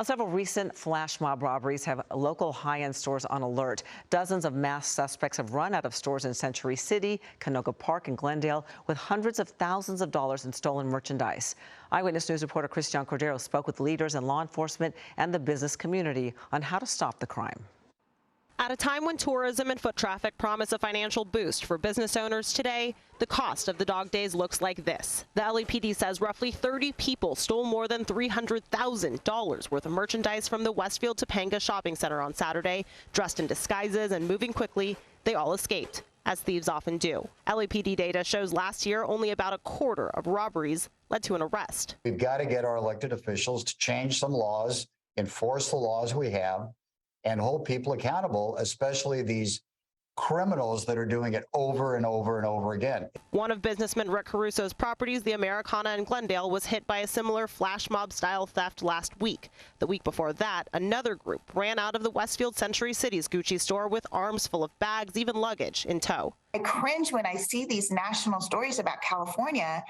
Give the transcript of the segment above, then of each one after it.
Several recent flash mob robberies have local high-end stores on alert. Dozens of masked suspects have run out of stores in Century City, Canoga Park, and Glendale with hundreds of thousands of dollars in stolen merchandise. Eyewitness News reporter Christian Cordero spoke with leaders in law enforcement and the business community on how to stop the crime. At a time when tourism and foot traffic promise a financial boost for business owners today, the cost of the dog days looks like this. The LAPD says roughly 30 people stole more than $300,000 worth of merchandise from the Westfield Topanga shopping center on Saturday. Dressed in disguises and moving quickly, they all escaped, as thieves often do. LAPD data shows last year only about a quarter of robberies led to an arrest. We've got to get our elected officials to change some laws, enforce the laws we have, and hold people accountable, especially these criminals that are doing it over and over and over again. One of businessman Rick Caruso's properties, the Americana in Glendale, was hit by a similar flash mob style theft last week. The week before that, another group ran out of the Westfield Century City's Gucci store with arms full of bags, even luggage, in tow. I cringe when I see these national stories about California,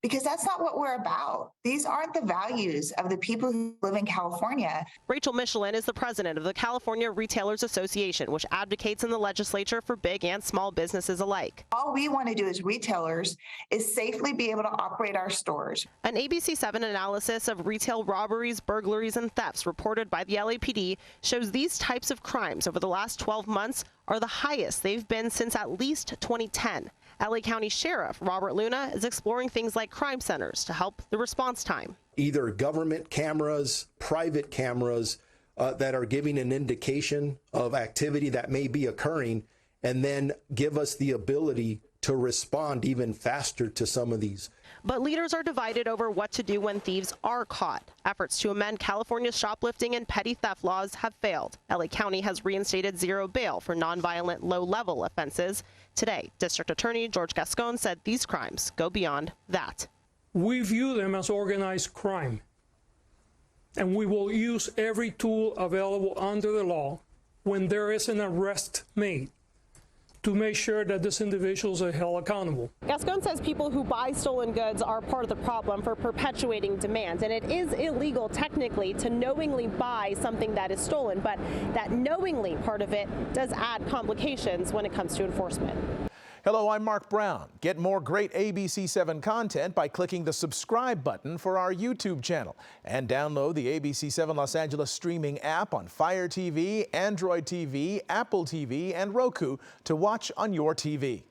because that's not what we're about. These aren't the values of the people who live in California. Rachel Michelin is the president of the California Retailers Association, which advocates in the legislature for big and small businesses alike. All we want to do as retailers is safely be able to operate our stores. An ABC7 analysis of retail robberies, burglaries, and thefts reported by the LAPD shows these types of crimes over the last 12 months are the highest they've been since at least 2010. LA County Sheriff Robert Luna is exploring things like crime centers to help the response time. Either government cameras, private cameras that are giving an indication of activity that may be occurring, and then give us the ability to respond even faster to some of these. But leaders are divided over what to do when thieves are caught. Efforts to amend California's shoplifting and petty theft laws have failed. LA County has reinstated zero bail for nonviolent, low-level offenses. Today, District Attorney George Gascon said these crimes go beyond that. We view them as organized crime, and we will use every tool available under the law when there is an arrest made to make sure that these individuals are held accountable. Gascon says people who buy stolen goods are part of the problem for perpetuating demand, and it is illegal technically to knowingly buy something that is stolen, but that knowingly part of it does add complications when it comes to enforcement. Hello, I'm Mark Brown. Get more great ABC7 content by clicking the subscribe button for our YouTube channel and download the ABC7 Los Angeles streaming app on Fire TV, Android TV, Apple TV, and Roku to watch on your TV.